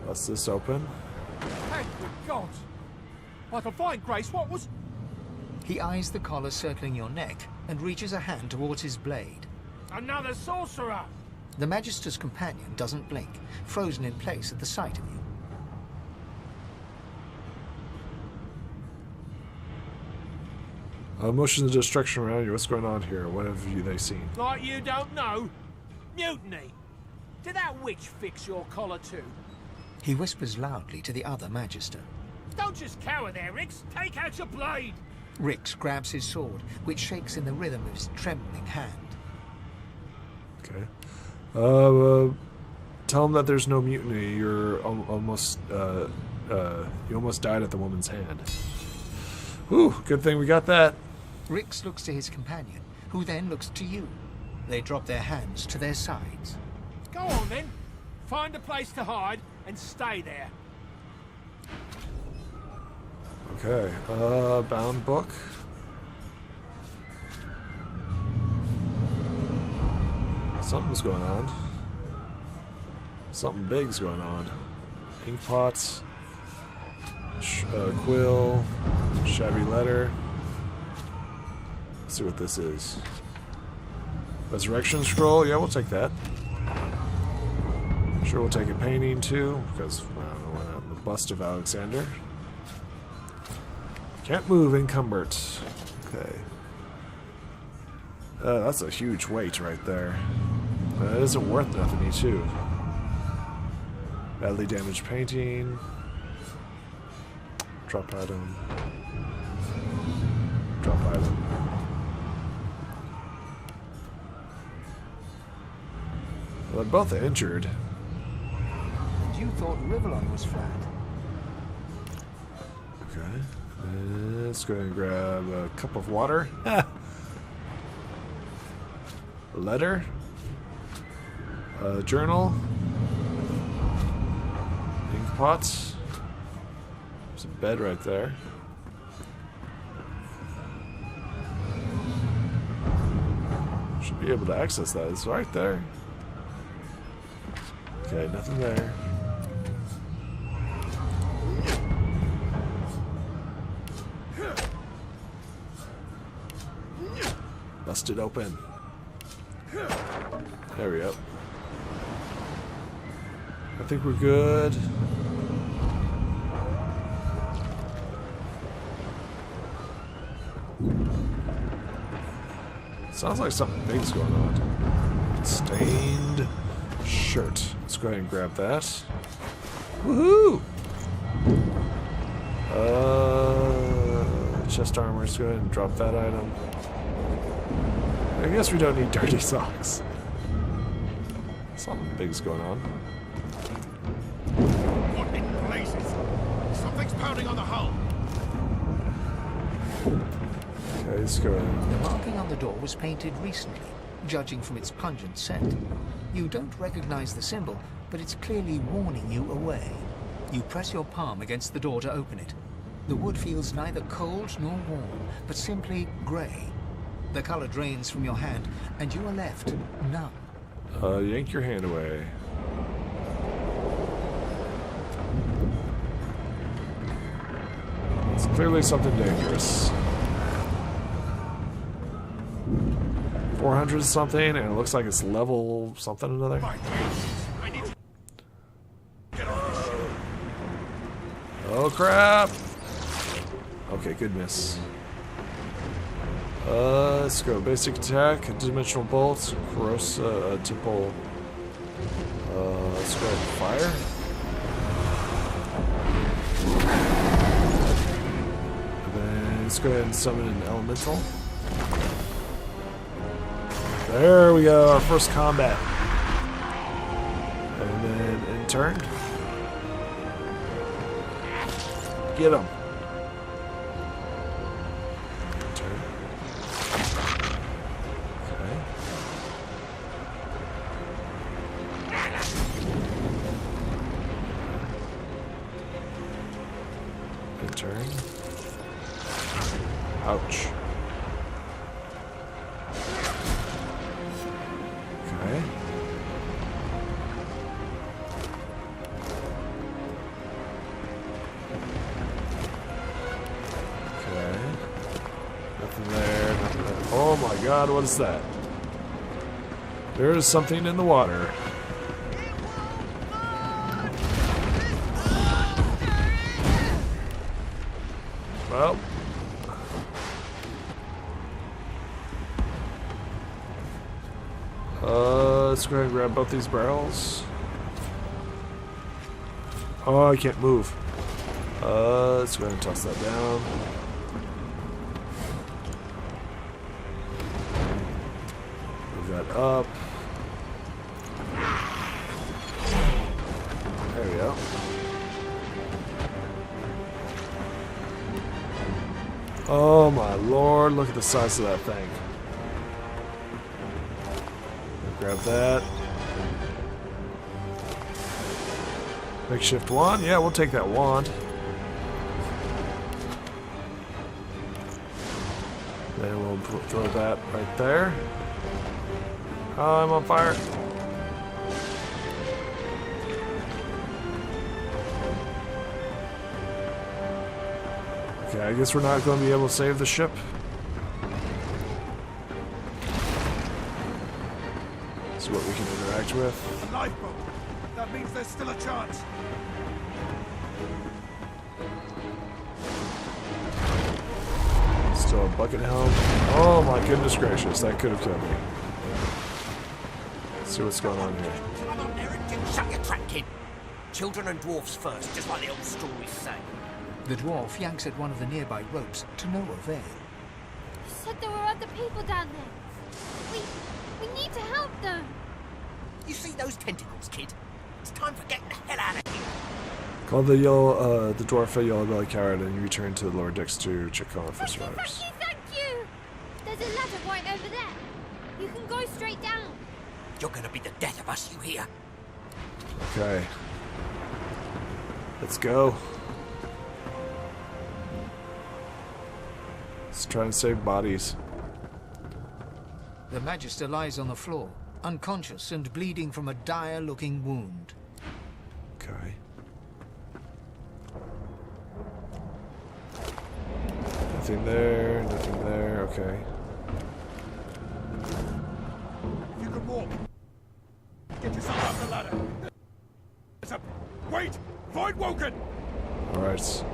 Bust this open.
Thank the gods! Like a fine grace, what was...
He eyes the collar circling your neck and reaches a hand towards his blade.
Another sorcerer!
The Magister's companion doesn't blink, frozen in place at the sight of you.
Motions of destruction around you. What's going on here? What have they seen?
Like you don't know?
Mutiny! Did that witch fix your collar too?
He whispers loudly to the other Magister.
Don't just cower there, Rix. Take out your blade.
Rix grabs his sword, which shakes in the rhythm of his trembling hand.
Okay. Tell him that there's no mutiny. You're almost you almost died at the woman's hand. Whew, good thing we got that.
Rix looks to his companion, who then looks to you. They drop their hands to their sides.
Go on then. Find a place to hide and stay there.
Okay, bound book. Something's going on. Something big's going on. Ink pots. Quill. Shabby letter. Let's see what this is. Resurrection scroll. Yeah, we'll take that. Sure, we'll take a painting too, because I don't know why not. The bust of Alexander. Can't move, encumbered. Okay. That's a huge weight right there. That isn't worth nothing, too. Badly damaged painting. Drop item. Drop item. Well, they're both injured.
You thought Rivellon was flat.
Okay. Let's go ahead and grab a cup of water. Letter. Journal. Ink pots. There's a bed right there. Should be able to access that. It's right there. Okay, nothing there. Busted open. There we go. I think we're good. Sounds like something big's going on. Stained shirt. Let's go ahead and grab that. Woohoo! Chest armor. Let's go ahead and drop that item. I guess we don't need dirty socks. Something big's going on.
What in blazes? Something's pounding on the hull.
Okay, let's go ahead.
The marking on the door was painted recently, judging from its pungent scent. You don't recognize the symbol, but it's clearly warning you away. You press your palm against the door to open it. The wood feels neither cold nor warm, but simply grey. The color drains from your hand, and you are left numb.
Yank your hand away. It's clearly something dangerous. 400 something, and it looks like it's level something or another. Oh crap! Okay, good miss. Let's go. Basic attack, dimensional bolts, corrosive temple. Let's go ahead and fire. And then let's go ahead and summon an elemental. There we go, our first combat. And then in turn. Get him. Turn. Ouch. Okay. Okay. Nothing there, nothing there. Oh my god, what is that? There is something in the water. Well. Let's go ahead and grab both these barrels. Oh, I can't move. Let's go ahead and toss that down. Move that up. There we go. Oh my lord, look at the size of that thing. Grab that. Makeshift wand? Yeah, we'll take that wand. Then we'll throw that right there. Oh, I'm on fire. Okay, I guess we're not going to be able to save the ship. See what we can interact with.
A lifeboat. That means there's still a chance.
Still a bucket helm. Oh my goodness gracious, that could have killed me. Let's see what's going on here.
I'm on there and didn't shut your trap, kid. Children and dwarfs first, just like the old stories say.
The dwarf yanks at one of the nearby ropes to no avail.
You said there were other people down there. We need to help them.
You see those tentacles, kid? It's time for getting the hell out of here.
Call the dwarf a yellow belly coward and you return to the lower decks to check on for survivors.
Thank you! There's a ladder right over there. You can go straight down.
You're gonna be the death of us, you hear?
Okay. Let's go. Let's try and save bodies.
The Magister lies on the floor, unconscious and bleeding from a dire-looking wound.
Okay. Nothing there, nothing there, okay.
You can walk. Get yourself up the ladder. Wait! Void Woken!
Alright.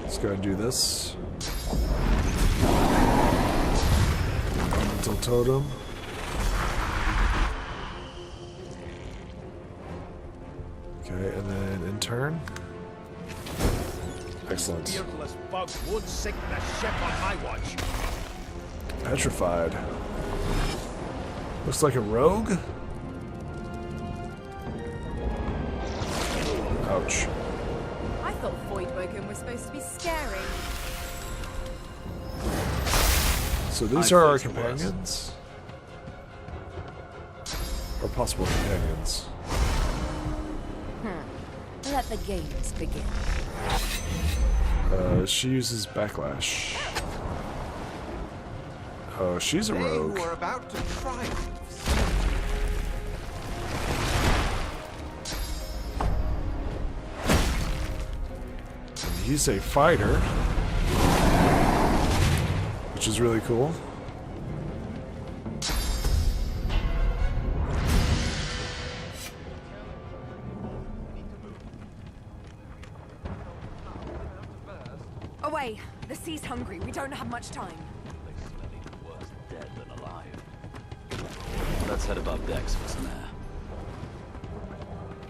Let's go and do this. Elemental totem. Okay, and then in turn. Excellent.
Beardless bugs won't sink the ship on my watch.
Petrified. Looks like a rogue? Ouch.
I thought Voidwoken was supposed to be scary.
So these are our companions? Or possible companions.
Let the games begin.
She uses backlash. Oh, she's a rogue.
They were about to triumph.
He's a fighter, which is really cool.
Away! The sea's hungry. We don't have much time.
Dead than alive. Let's head above decks for some air.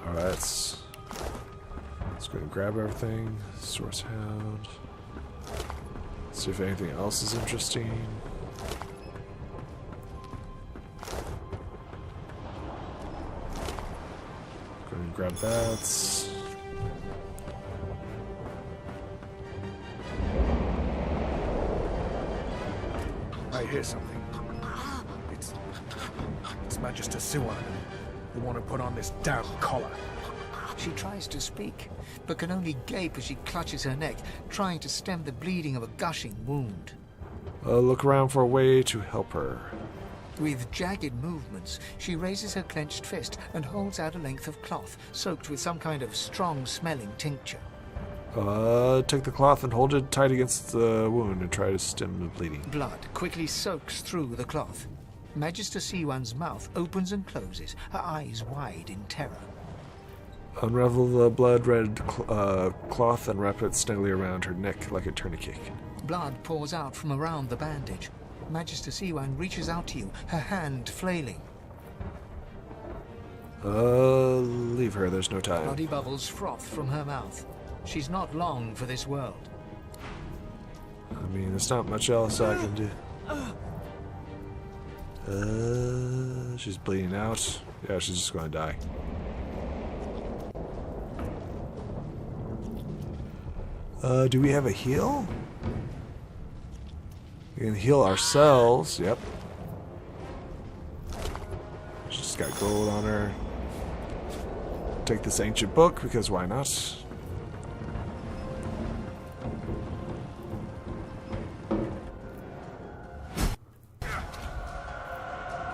Alright, let's go and grab everything. Source hound. See if anything else is interesting. Go and grab that.
I hear something. It's Magister Siwan, the one who put on this damn collar.
She tries to speak, but can only gape as she clutches her neck, trying to stem the bleeding of a gushing wound.
Look around for a way to help her.
With jagged movements, she raises her clenched fist and holds out a length of cloth, soaked with some kind of strong-smelling tincture.
Take the cloth and hold it tight against the wound and try to stem the bleeding.
Blood quickly soaks through the cloth. Magister Siwan's mouth opens and closes, her eyes wide in terror.
Unravel the blood-red cloth and wrap it snugly around her neck like a tourniquet.
Blood pours out from around the bandage. Magister Siwan reaches out to you, her hand flailing.
Leave her. There's no time.
Bloody bubbles froth from her mouth. She's not long for this world.
I mean, there's not much else I can do. She's bleeding out. Yeah, she's just going to die. Do we have a heal? We can heal ourselves. Yep. She's got gold on her. Take this ancient book, because why not?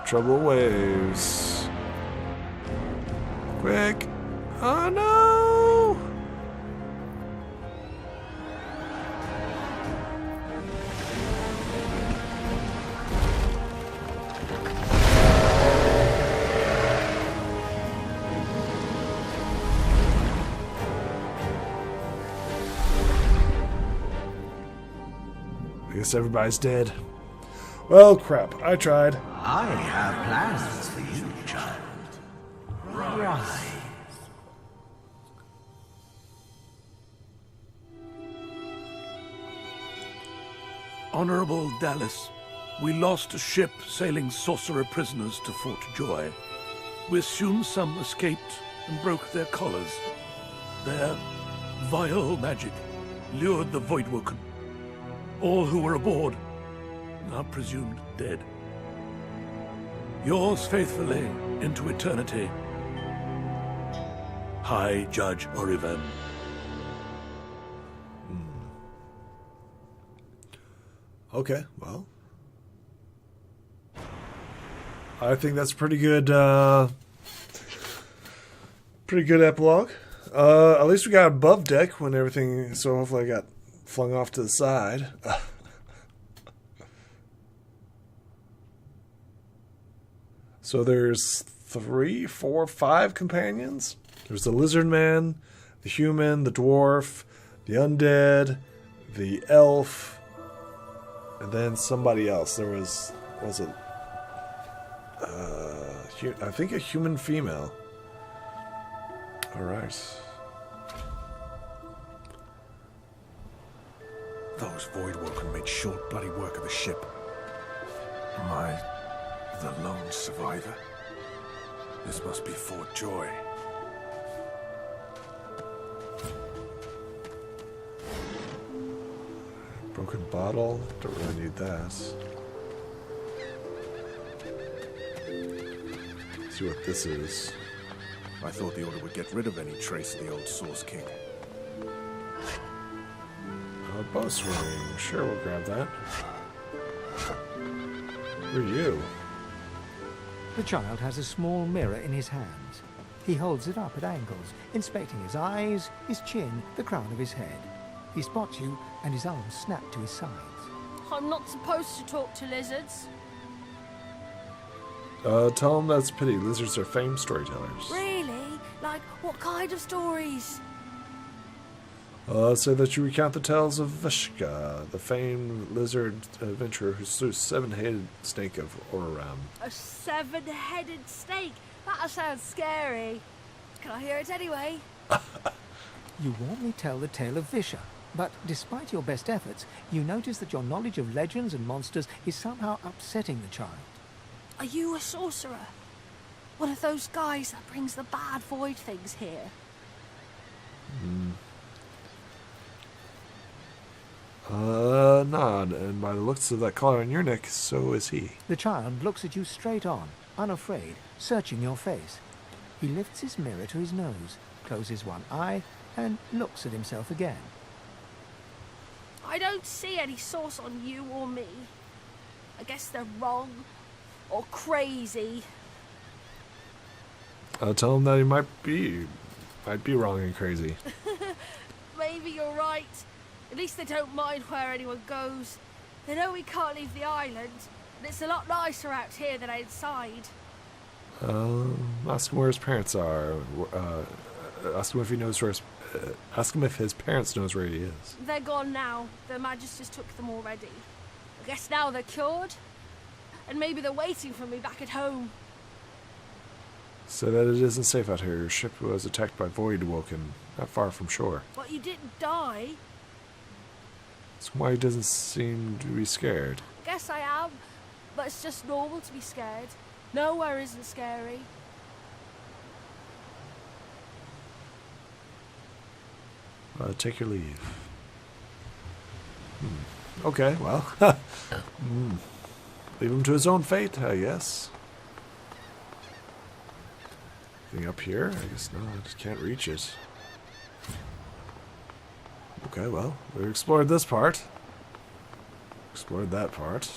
Trouble waves. Quick. Oh no! I guess everybody's dead. Well, crap. I tried.
I have plans for you, child. Rise.
Honorable Dallas, we lost a ship sailing sorcerer prisoners to Fort Joy. We assume some escaped and broke their collars. Their vile magic lured the Voidwoken. All who were aboard are presumed dead. Yours faithfully into eternity, High Judge Oriven.
Okay, well, I think that's pretty good epilogue. At least we got above deck when everything, so hopefully I got flung off to the side. So there's 3, 4, 5 companions. There's the lizardman, the human, the dwarf, the undead, the elf, and then somebody else. There was it? I think a human female. All right.
Those Voidwoken made short bloody work of the ship. Am I the lone survivor? This must be Fort Joy.
Broken bottle. Don't really need that. Let's see what this is.
I thought the Order would get rid of any trace of the old Source King.
A bowstring. Sure, we'll grab that. Who are you?
The child has a small mirror in his hands. He holds it up at angles, inspecting his eyes, his chin, the crown of his head. He spots you, and his arms snap to his sides.
I'm not supposed to talk to lizards.
Tell him that's a pity. Lizards are famed storytellers.
Really? Like, what kind of stories?
Say that you recount the tales of Vishka, the famed lizard adventurer who slew 7-headed snake of Oraram.
A 7-headed snake? That sounds scary. Can I hear it anyway?
You warmly tell the tale of Visha, but despite your best efforts, you notice that your knowledge of legends and monsters is somehow upsetting the child.
Are you a sorcerer? One of those guys that brings the bad void things here?
Nod, and by the looks of that collar on your neck, so is he.
The child looks at you straight on, unafraid, searching your face. He lifts his mirror to his nose, closes one eye, and looks at himself again.
I don't see any source on you or me. I guess they're wrong or crazy.
Tell him that he might be wrong and crazy.
Maybe you're right. At least they don't mind where anyone goes. They know we can't leave the island, and it's a lot nicer out here than outside.
Ask him where his parents are. Ask him if he knows where ask him if his parents knows where he is.
They're gone now. Their magisters took them already. I guess now they're cured, and maybe they're waiting for me back at home.
So that it isn't safe out here. Your ship was attacked by Voidwoken, not far from shore.
But you didn't die.
That's why he doesn't seem to be scared.
Guess I am, but it's just normal to be scared. Nowhere isn't scary.
Take your leave. Okay, well. Leave him to his own fate, I guess. Anything up here? I guess not. Can't reach it. Okay, well, we explored this part. Explored that part.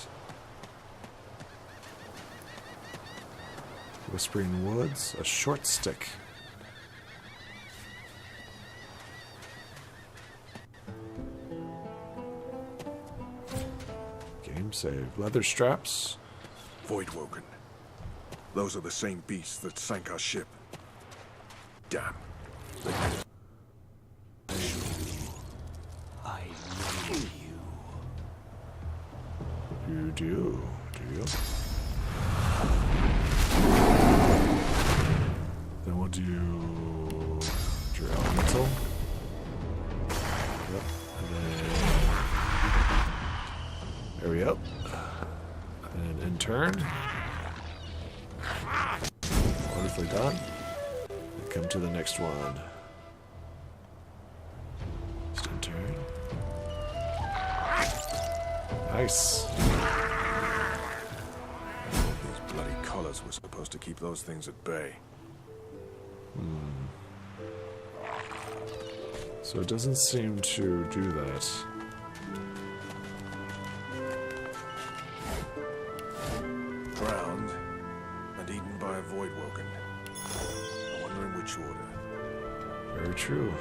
Whispering Woods, a short stick. Game save. Leather straps.
Voidwoken. Those are the same beasts that sank our ship. Damn.
I know you.
You do you? Then we'll do your elemental. Yep. And then there we go. And in turn. Wonderfully done. And come to the next one. Just in turn. Nice.
Those bloody collars were supposed to keep those things at bay.
So it doesn't seem to do that.
Drowned and eaten by a Voidwoken. I wonder in which order.
Very true.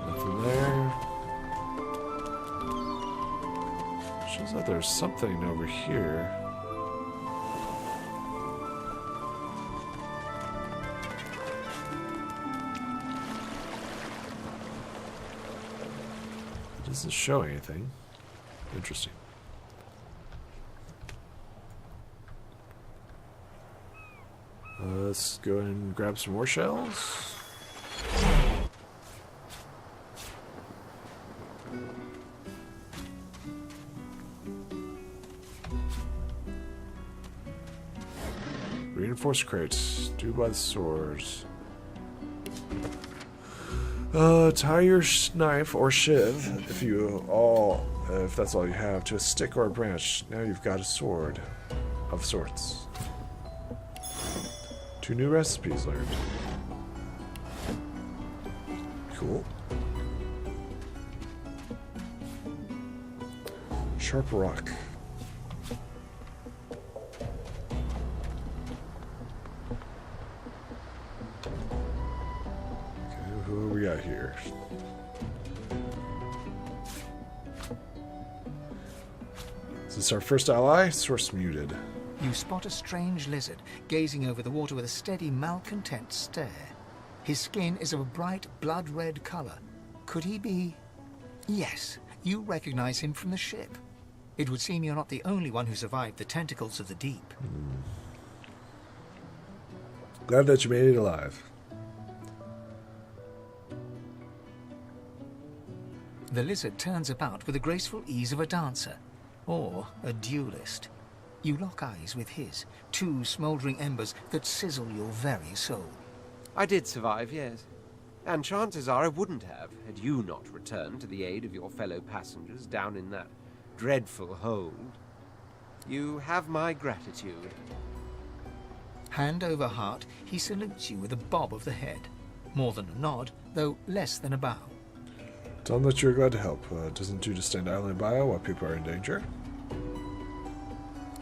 Nothing there. Shows that there's something over here. It doesn't show anything. Interesting. Let's go and grab some more shells. Reinforced crates. Do by the swords. Tie your knife or shiv, if that's all you have, to a stick or a branch. Now you've got a sword of sorts. 2 new recipes learned. Cool. Sharp rock. Who we got here? Is this our first ally? Source muted.
You spot a strange lizard gazing over the water with a steady, malcontent stare. His skin is of a bright, blood-red color. Could he be... Yes, you recognize him from the ship. It would seem you're not the only one who survived the tentacles of the deep.
Glad that you made it alive.
The lizard turns about with the graceful ease of a dancer, or a duelist. You lock eyes with his, 2 smouldering embers that sizzle your very soul.
I did survive, yes. And chances are I wouldn't have, had you not returned to the aid of your fellow passengers down in that dreadful hold. You have my gratitude.
Hand over heart, he salutes you with a bob of the head. More than a nod, though less than a bow.
Tell him that you're glad to help. Doesn't do to stand idly by while people are in danger.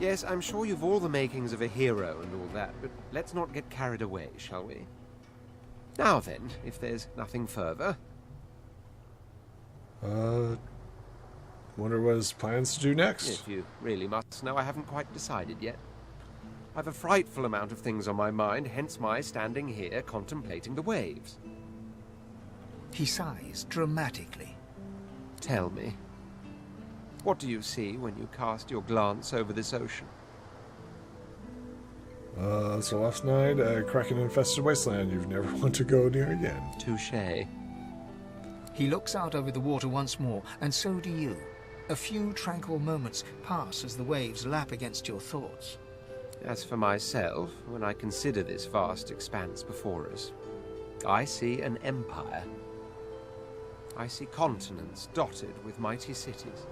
Yes, I'm sure you've all the makings of a hero and all that, but let's not get carried away, shall we? Now then, if there's nothing further.
Wonder what his plans to do next?
If you really must know, I haven't quite decided yet. I've a frightful amount of things on my mind, hence my standing here contemplating the waves.
He sighs dramatically.
Tell me, what do you see when you cast your glance over this ocean?
So last night, a kraken-infested wasteland you've never want to go near again.
Touché. He looks out over the water once more, and so do you. A few tranquil moments pass as the waves lap against your thoughts.
As for myself, when I consider this vast expanse before us, I see an empire. I see continents dotted with mighty cities,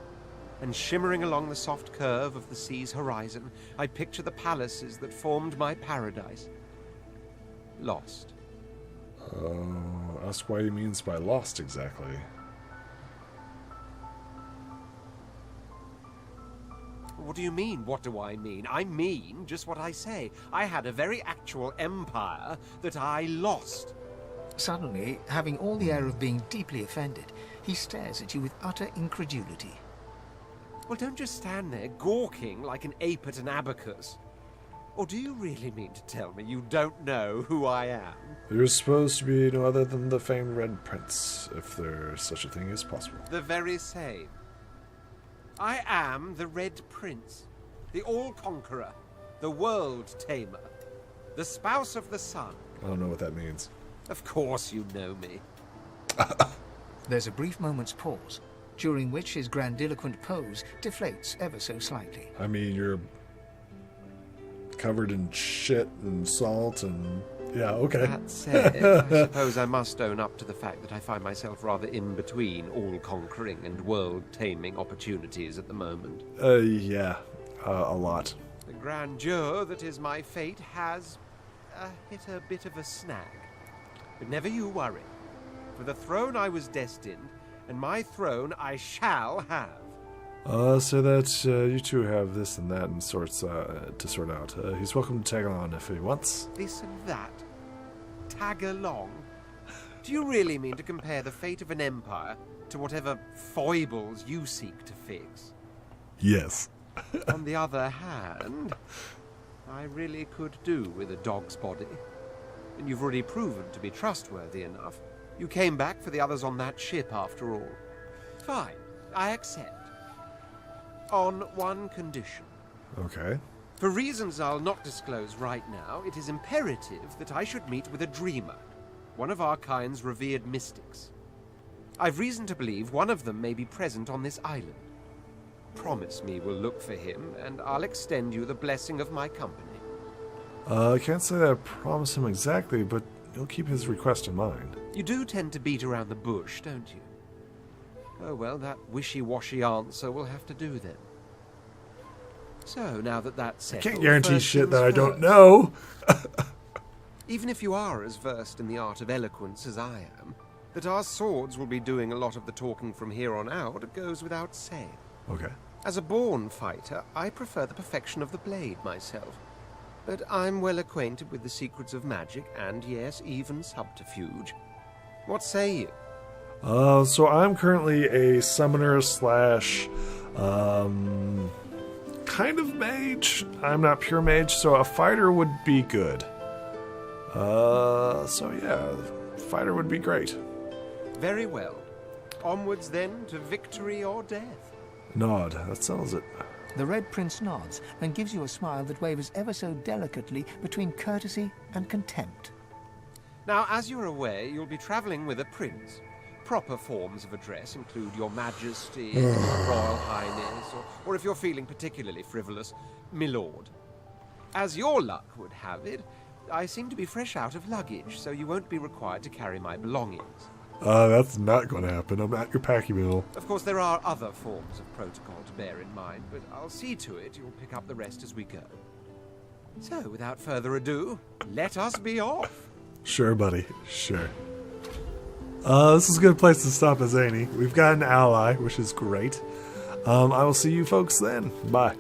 and shimmering along the soft curve of the sea's horizon, I picture the palaces that formed my paradise. Lost.
Ask what he means by lost exactly.
What do you mean, what do I mean? I mean just what I say. I had a very actual empire that I lost.
Suddenly, having all the air of being deeply offended, he stares at you with utter incredulity.
Well, don't just stand there gawking like an ape at an abacus. Or do you really mean to tell me you don't know who I am?
You're supposed to be no other than the famed Red Prince, if there's such a thing as possible.
The very same. I am the Red Prince, the All-Conqueror, the World-Tamer, the Spouse of the Sun.
I don't know what that means.
Of course you know me.
There's a brief moment's pause, during which his grandiloquent pose deflates ever so slightly.
I mean, you're covered in shit and salt and... yeah, okay.
That said, I suppose I must own up to the fact that I find myself rather in between all-conquering and world-taming opportunities at the moment.
Yeah, a lot.
The grandeur that is my fate has hit a bit of a snag. But never you worry. For the throne I was destined, and my throne I shall have.
So that you two have this and that and to sort out. He's welcome to tag along if he wants.
This and that? Tag along? Do you really mean to compare the fate of an empire to whatever foibles you seek to fix?
Yes.
On the other hand, I really could do with a dog's body. And you've already proven to be trustworthy enough. You came back for the others on that ship after all. Fine, I accept. On one condition.
Okay.
For reasons I'll not disclose right now, it is imperative that I should meet with a dreamer, one of our kind's revered mystics. I've reason to believe one of them may be present on this island. Promise me we'll look for him, and I'll extend you the blessing of my company.
I can't say that I promise him exactly, but you'll keep his request in mind.
You do tend to beat around the bush, don't you? Oh well, that wishy-washy answer will have to do then. So, now that that's settled...
I can't guarantee shit that I don't know!
Even if you are as versed in the art of eloquence as I am, that our swords will be doing a lot of the talking from here on out, it goes without saying.
Okay.
As a born fighter, I prefer the perfection of the blade myself. But I'm well acquainted with the secrets of magic, and yes, even subterfuge. What say you?
So I'm currently a summoner slash, kind of mage. I'm not pure mage, so a fighter would be good. So yeah, fighter would be great.
Very well. Onwards then to victory or death.
Nod, that settles it.
The Red Prince nods and gives you a smile that wavers ever so delicately between courtesy and contempt.
Now, as you're aware, you'll be travelling with a prince. Proper forms of address include Your Majesty, Your Royal Highness, or if you're feeling particularly frivolous, Milord. As your luck would have it, I seem to be fresh out of luggage, so you won't be required to carry my belongings.
That's not going to happen. I'm at your packing mule.
Of course, there are other forms of protocol to bear in mind, but I'll see to it you'll pick up the rest as we go. So, without further ado, let us be off.
Sure, buddy. Sure. This is a good place to stop as Zany. We've got an ally, which is great. I will see you folks then. Bye.